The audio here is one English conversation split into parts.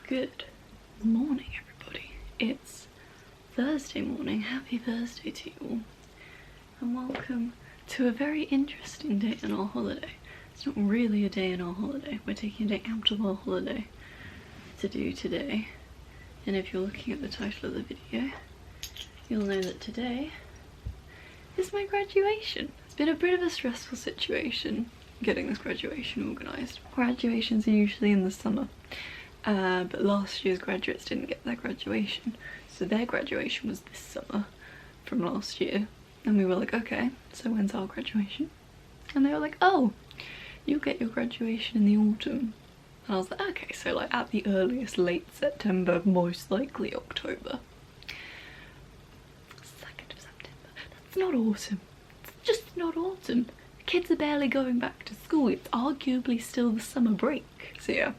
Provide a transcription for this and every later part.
Good morning, everybody. It's Thursday morning. Happy Thursday to you all. And welcome to a very interesting day on our holiday. It's not really a day in our holiday. We're taking a day out of our holiday to do today. And if you're looking at the title of the video, you'll know that today is my graduation. It's been a bit of a stressful situation getting this graduation organised. Graduations are usually in the summer. But last year's graduates didn't get their graduation, so their graduation was this summer from last year, and we were like, okay, so when's our graduation? And they were like, oh, you'll get your graduation in the autumn. And I was like, okay, so like at the earliest, late September, most likely October. 2nd of September. That's not autumn. It's just not autumn. Kids are barely going back to school. It's arguably still the summer break. So yeah.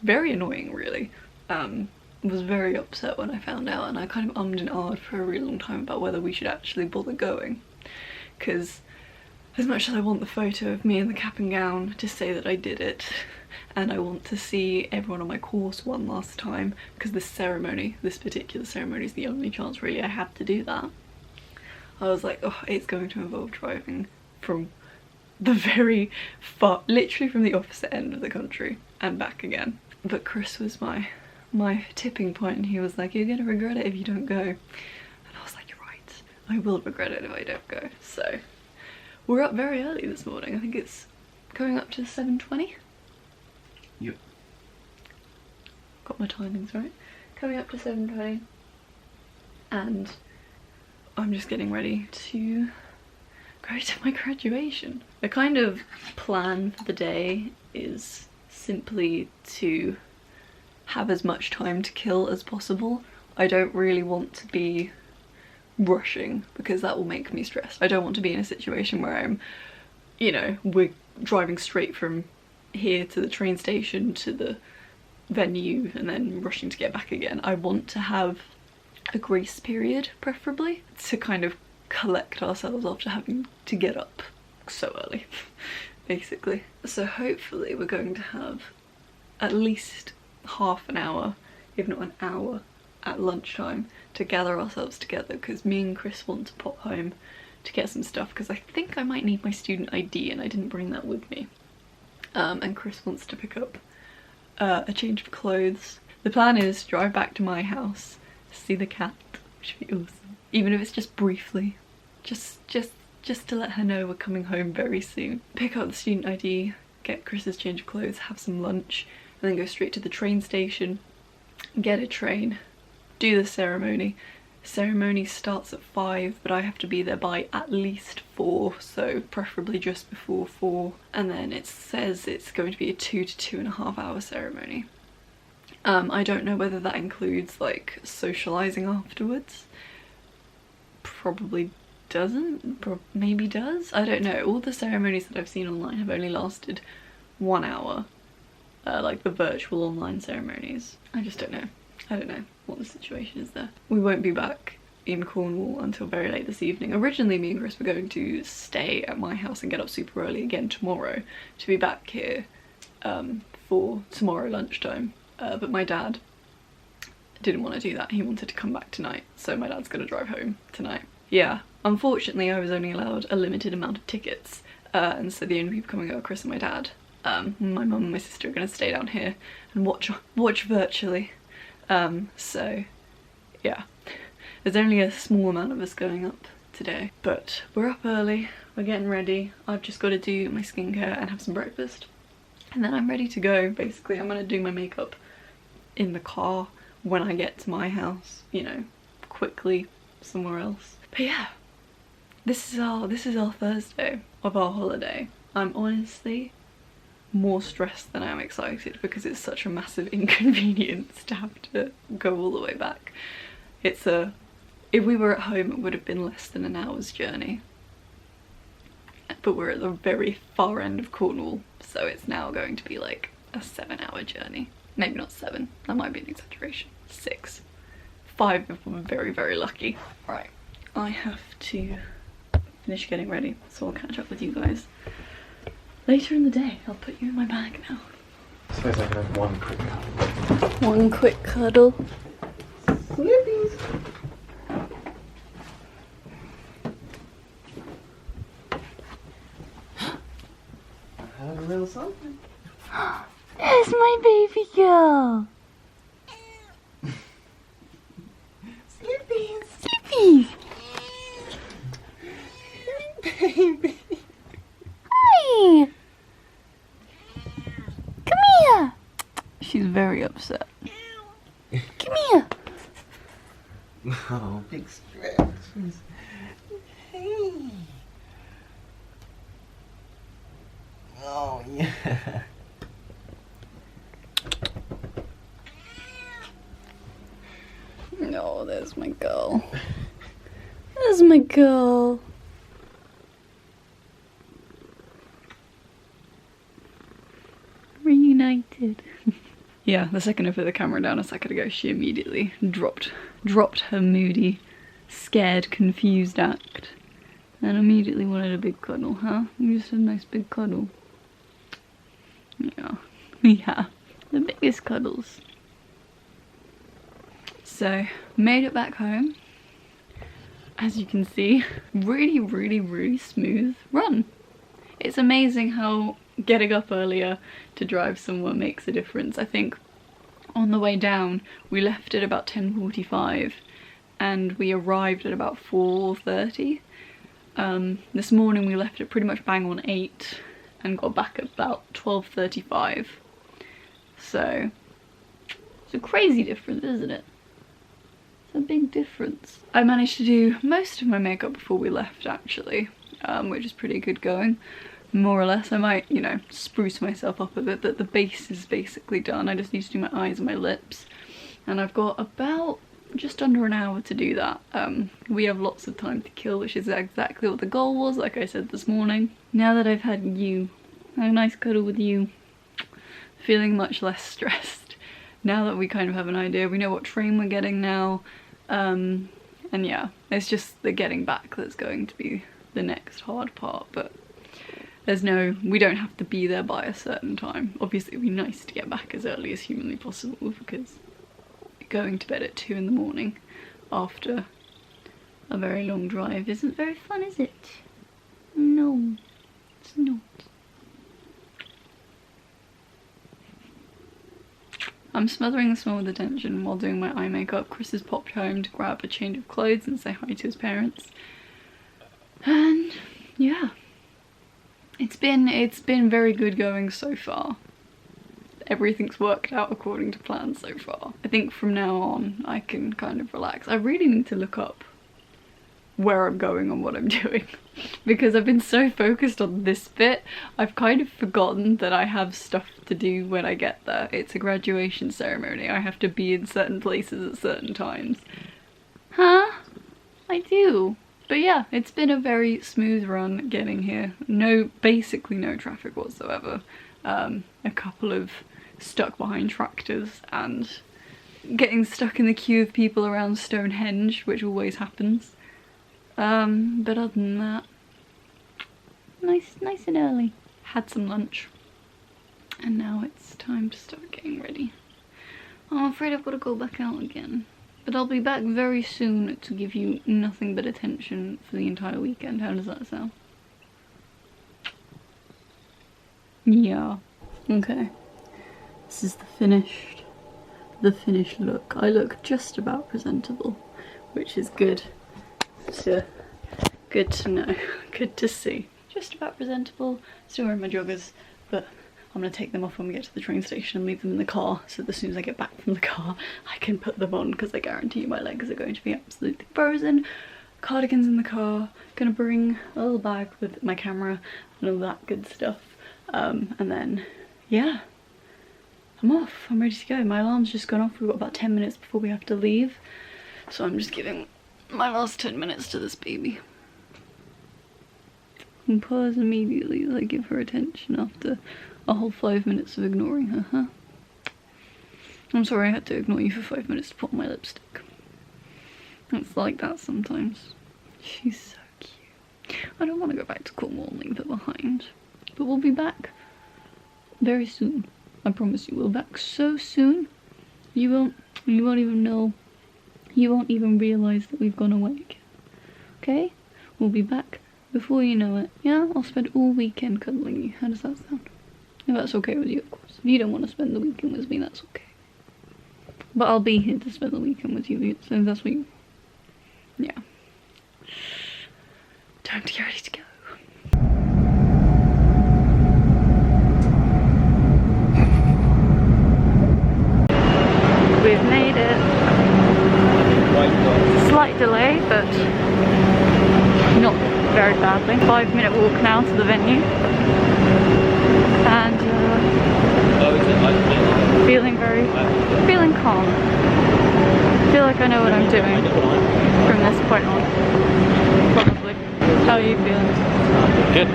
Very annoying, really. Was very upset when I found out, and I kind of ummed and ahed for a really long time about whether we should actually bother going, because as much as I want the photo of me in the cap and gown to say that I did it, and I want to see everyone on my course one last time, because this particular ceremony is the only chance really I have to do that, I was like, oh, it's going to involve driving from the very far, literally from the opposite end of the country and back again. But Chris was my tipping point, and he was like, you're gonna regret it if you don't go. And I was like, you're right, I will regret it if I don't go. So we're up very early this morning. I think it's going up to 7:20. Yep. Got my timings right. Coming up to 7:20, and I'm just getting ready to go to my graduation. The kind of plan for the day is simply to have as much time to kill as possible. I don't really want to be rushing, because that will make me stressed. I don't want to be in a situation where I'm, you know, we're driving straight from here to the train station to the venue and then rushing to get back again. I want to have a grace period, preferably, to kind of collect ourselves after having to get up so early, basically. So hopefully we're going to have at least half an hour, if not an hour, at lunchtime to gather ourselves together, because me and Chris want to pop home to get some stuff, because I think I might need my student ID and I didn't bring that with me. And Chris wants to pick up a change of clothes. The plan is to drive back to my house, see the cat, which would be awesome, even if it's just briefly. Just to let her know we're coming home very soon. Pick up the student ID, get Chris's change of clothes, have some lunch, and then go straight to the train station, get a train, do the ceremony. Ceremony starts at 5, but I have to be there by at least 4, so preferably just before 4. And then it says it's going to be a 2 to 2.5 hour ceremony. I don't know whether that includes like socialising afterwards. Probably doesn't, maybe does, I don't know. All the ceremonies that I've seen online have only lasted 1 hour, like the virtual online ceremonies. I just don't know. I don't know what the situation is there. We won't be back in Cornwall until very late this evening. Originally me and Chris were going to stay at my house and get up super early again tomorrow to be back here for tomorrow lunchtime, but my dad didn't want to do that. He wanted to come back tonight, so my dad's gonna drive home tonight. Yeah, unfortunately I was only allowed a limited amount of tickets, and so the only people coming are Chris and my dad. My mum and my sister are going to stay down here and watch virtually. So yeah, there's only a small amount of us going up today, but we're up early, we're getting ready. I've just got to do my skincare and have some breakfast, and then I'm ready to go. Basically I'm going to do my makeup in the car when I get to my house, you know, quickly somewhere else. But yeah, this is our Thursday of our holiday. I'm honestly more stressed than I'm excited, because it's such a massive inconvenience to have to go all the way back. It's if we were at home it would have been less than an hour's journey, but we're at the very far end of Cornwall, so it's now going to be like a 7-hour journey. Maybe not 7, that might be an exaggeration. 6. 5 if we're very, very lucky. Right, I have to finish getting ready, so I'll catch up with you guys later in the day. I'll put you in my bag now. I suppose I can have one quick cut. One quick cuddle. Slippies. I have a little something. There's my baby girl. Slippies. Slippies. Baby. Hi. Come here. She's very upset. Come here. Oh, big stretches. Hey. Oh, yeah. No, there's my girl. There's my girl. Reunited. Yeah, the second I put the camera down a second ago, she immediately dropped her moody, scared, confused act. And immediately wanted a big cuddle, huh? You just a nice big cuddle. Yeah. Yeah. The biggest cuddles. So, made it back home. As you can see, really smooth run. It's amazing how getting up earlier to drive somewhere makes a difference. I think on the way down, we left at about 10:45 and we arrived at about 4:30. This morning we left at pretty much bang on 8 and got back at about 12:35. So, it's a crazy difference, isn't it? A big difference. I managed to do most of my makeup before we left actually, which is pretty good going, more or less. I might, you know, spruce myself up a bit, but the base is basically done. I just need to do my eyes and my lips, and I've got about just under an hour to do that. We have lots of time to kill, which is exactly what the goal was, like I said this morning. Now that I've had a nice cuddle with you, feeling much less stressed. Now that we kind of have an idea, we know what train we're getting now. And yeah, it's just the getting back that's going to be the next hard part, but we don't have to be there by a certain time. Obviously it'd be nice to get back as early as humanly possible, because going to bed at 2 in the morning after a very long drive isn't very fun, is it? No, it's not. I'm smothering the smell with attention while doing my eye makeup. Chris has popped home to grab a change of clothes and say hi to his parents. And yeah, it's been very good going so far. Everything's worked out according to plan so far. I think from now on I can kind of relax. I really need to look up where I'm going and what I'm doing, because I've been so focused on this bit, I've kind of forgotten that I have stuff to do when I get there. It's a graduation ceremony. I have to be in certain places at certain times. Huh? I do. But yeah, it's been a very smooth run getting here. Basically no traffic whatsoever. A couple of stuck behind tractors and getting stuck in the queue of people around Stonehenge, which always happens. But other than that, nice and early. Had some lunch, and now it's time to start getting ready. I'm afraid I've got to go back out again, but I'll be back very soon to give you nothing but attention for the entire weekend. How does that sound? Yeah. Okay. This is the finished look. I look just about presentable, which is good. So, good to know, good to see. Just about presentable, still wearing my joggers, but I'm going to take them off when we get to the train station and leave them in the car, so that as soon as I get back from the car I can put them on, because I guarantee you my legs are going to be absolutely frozen. Cardigan's in the car, gonna bring a little bag with my camera and all that good stuff, and then yeah, I'm off, I'm ready to go. My alarm's just gone off, we've got about 10 minutes before we have to leave, so I'm just giving my last 10 minutes to this baby. And pause immediately as I give her attention after a whole 5 minutes of ignoring her, huh? I'm sorry I had to ignore you for 5 minutes to put on my lipstick. It's like that sometimes. She's so cute. I don't want to go back to Cornwall and leave her behind. But we'll be back very soon. I promise you, we'll be back so soon. You won't even know. You won't even realise that we've gone away again. Okay? We'll be back before you know it. Yeah? I'll spend all weekend cuddling you. How does that sound? If that's okay with you, of course. If you don't want to spend the weekend with me, that's okay. But I'll be here to spend the weekend with you, so if that's what you... Yeah. Time to get ready to go. We've made it. Slight delay, but not very badly. 5-minute walk now to the venue. And feeling calm. Feel like I know what I'm doing from this point on. Probably. How are you feeling? Good.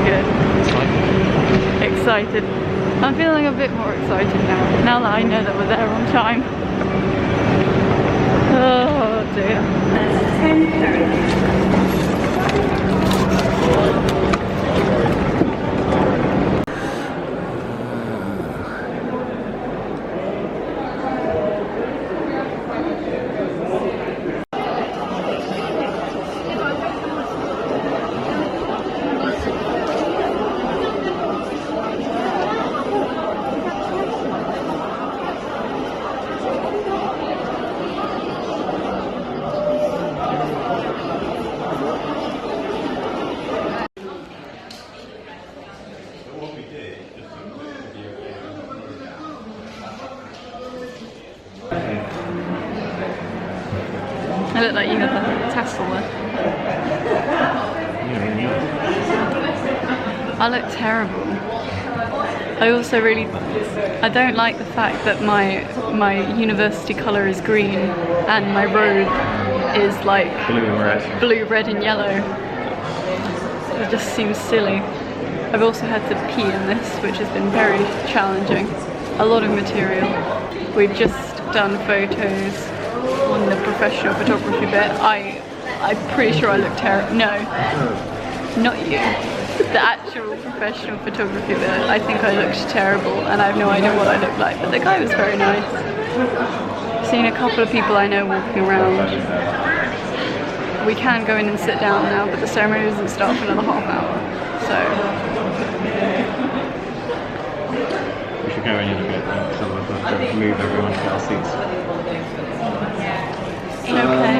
Good. Excited. I'm feeling a bit more excited now that I know that we're there on time. Oh dear. I look like you have a tassel there. I look terrible. I also I don't like the fact that my university colour is green and my robe is like blue, red and yellow. It just seems silly. I've also had to pee in this, which has been very challenging. A lot of material. We've just done photos on the professional photography bit. I'm pretty sure I look terrible. No, not you. The actual professional photography bit, I think I looked terrible and I have no idea what I look like, but the guy was very nice. I've seen a couple of people I know walking around. We can go in and sit down now, but the ceremony doesn't start for another half hour, so... We should go in a bit, so we'll have to move everyone to our seats. Okay.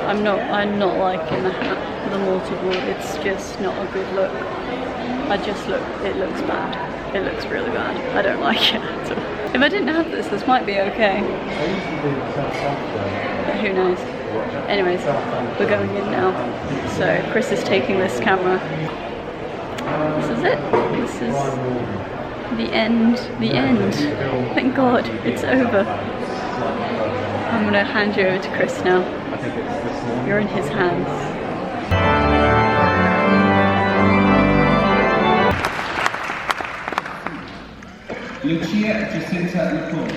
I'm not liking the hat, the mortarboard. It's just not a good look. It looks bad. It looks really bad. I don't like it at all. If I didn't have this might be okay. But who knows? Anyways, we're going in now. So Chris is taking this camera. This is it. This is the end. The end. Thank God, it's over. I'm gonna hand you over to Chris now. You're in his hands. Lucia Jacinta Nicole.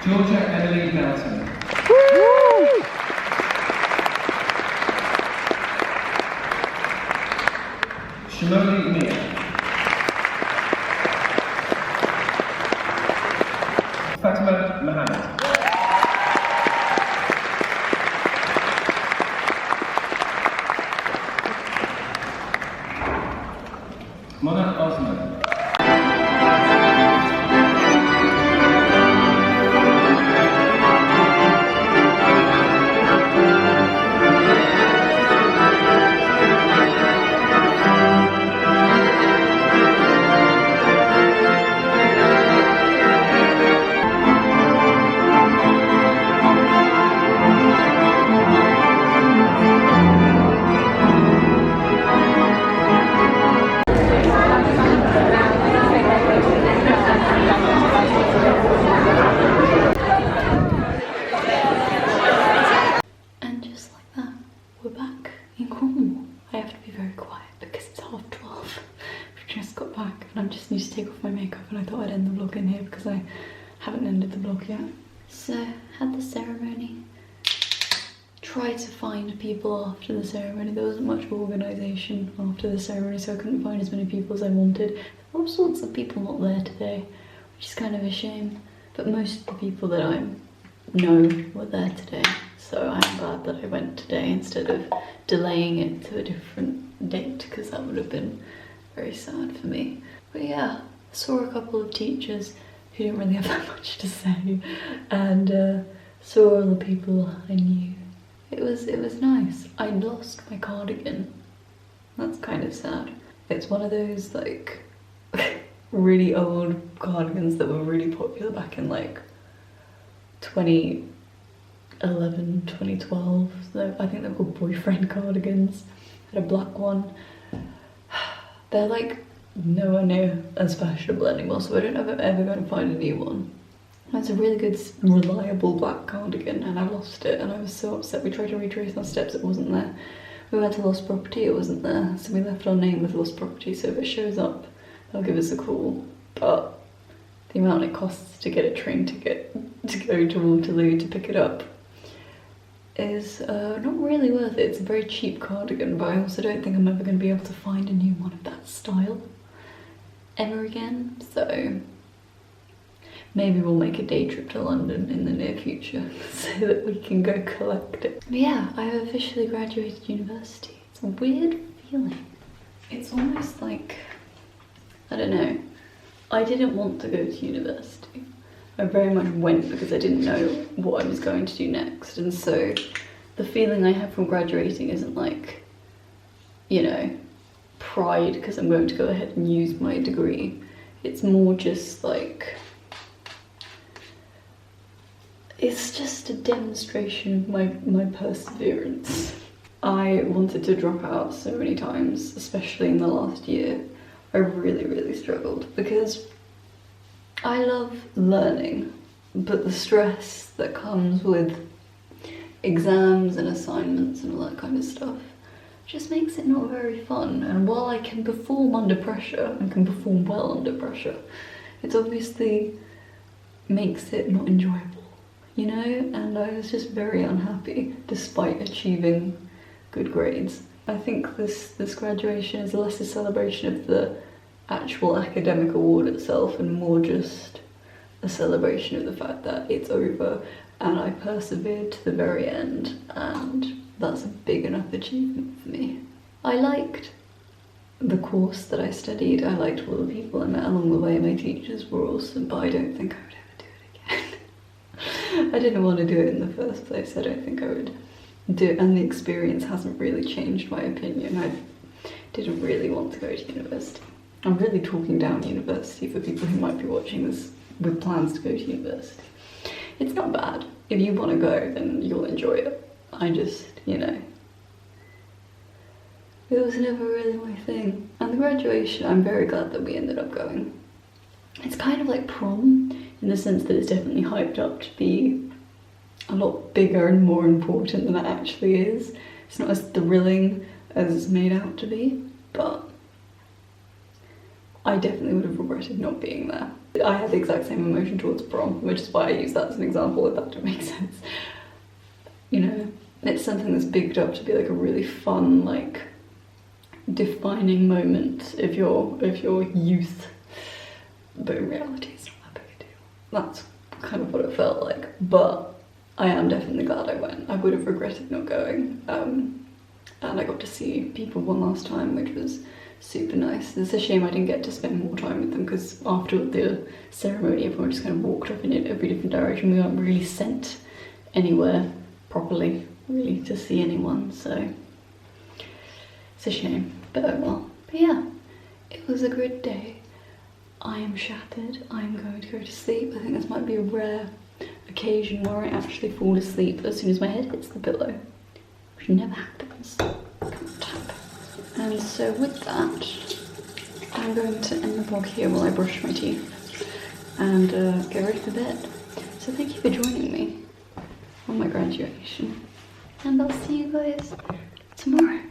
Georgia Emily Melton. Shimoli Mia. Fatima Mohammed. Mona Osman. Take off my makeup and I thought I'd end the vlog in here because I haven't ended the vlog yet. So, had the ceremony. tried to find people after the ceremony. There wasn't much organisation after the ceremony, so I couldn't find as many people as I wanted. There were all sorts of people not there today, which is kind of a shame. But most of the people that I know were there today, so I'm glad that I went today instead of delaying it to a different date, because that would have been very sad for me. But yeah, I saw a couple of teachers who didn't really have that much to say, and saw all the people I knew. It was nice. I lost my cardigan. That's kind of sad. It's one of those like really old cardigans that were really popular back in like 2011, 2012. So I think they're called boyfriend cardigans. I had a black one. They're like nowhere near as fashionable anymore, so I don't know if I'm ever going to find a new one. It's a really good, reliable black cardigan, and I lost it, and I was so upset. We tried to retrace our steps, it wasn't there. We went to Lost Property, it wasn't there, so we left our name with Lost Property, so if it shows up, they'll give us a call. But the amount it costs to get a train ticket to go to Waterloo to pick it up is not really worth it. It's a very cheap cardigan, but I also don't think I'm ever going to be able to find a new one of that style ever again, so maybe we'll make a day trip to London in the near future so that we can go collect it. But yeah, I have officially graduated university. It's a weird feeling. It's almost like, I don't know, I didn't want to go to university. I very much went because I didn't know what I was going to do next, and so the feeling I have from graduating isn't like, you know, pride because I'm going to go ahead and use my degree. It's more just like, it's just a demonstration of my perseverance. I wanted to drop out so many times, especially in the last year. I really struggled because I love learning, but the stress that comes with exams and assignments and all that kind of stuff just makes it not very fun. And while I can perform under pressure and can perform well under pressure, it obviously makes it not enjoyable, you know? And I was just very unhappy despite achieving good grades. I think this graduation is less a celebration of the actual academic award itself and more just a celebration of the fact that it's over and I persevered to the very end, and that's a big enough achievement for me. I liked the course that I studied, I liked all the people I met along the way, my teachers were awesome, but I don't think I would ever do it again. I didn't want to do it in the first place, I don't think I would do it, and the experience hasn't really changed my opinion. I didn't really want to go to university. I'm really talking down university for people who might be watching this with plans to go to university. It's not bad. If you want to go, then you'll enjoy it. I just, you know, it was never really my thing. And the graduation, I'm very glad that we ended up going. It's kind of like prom, in the sense that it's definitely hyped up to be a lot bigger and more important than it actually is. It's not as thrilling as it's made out to be, but I definitely would have regretted not being there. I had the exact same emotion towards prom, which is why I use that as an example, if that didn't make sense. You know, it's something that's bigged up to be like a really fun, like, defining moment of your youth, but in reality it's not that big a deal. That's kind of what it felt like, but I am definitely glad I went. I would have regretted not going, and I got to see people one last time, which was super nice. It's a shame I didn't get to spend more time with them, because after the ceremony everyone just kind of walked off in every different direction. We weren't really sent anywhere properly, really, to see anyone, so it's a shame, but oh well. But yeah, it was a good day. I am shattered. I'm going to go to sleep. I think this might be a rare occasion where I actually fall asleep as soon as my head hits the pillow, which never happens. And so with that, I'm going to end the vlog here while I brush my teeth and get ready for bed. So thank you for joining me on my graduation, and I'll see you guys tomorrow.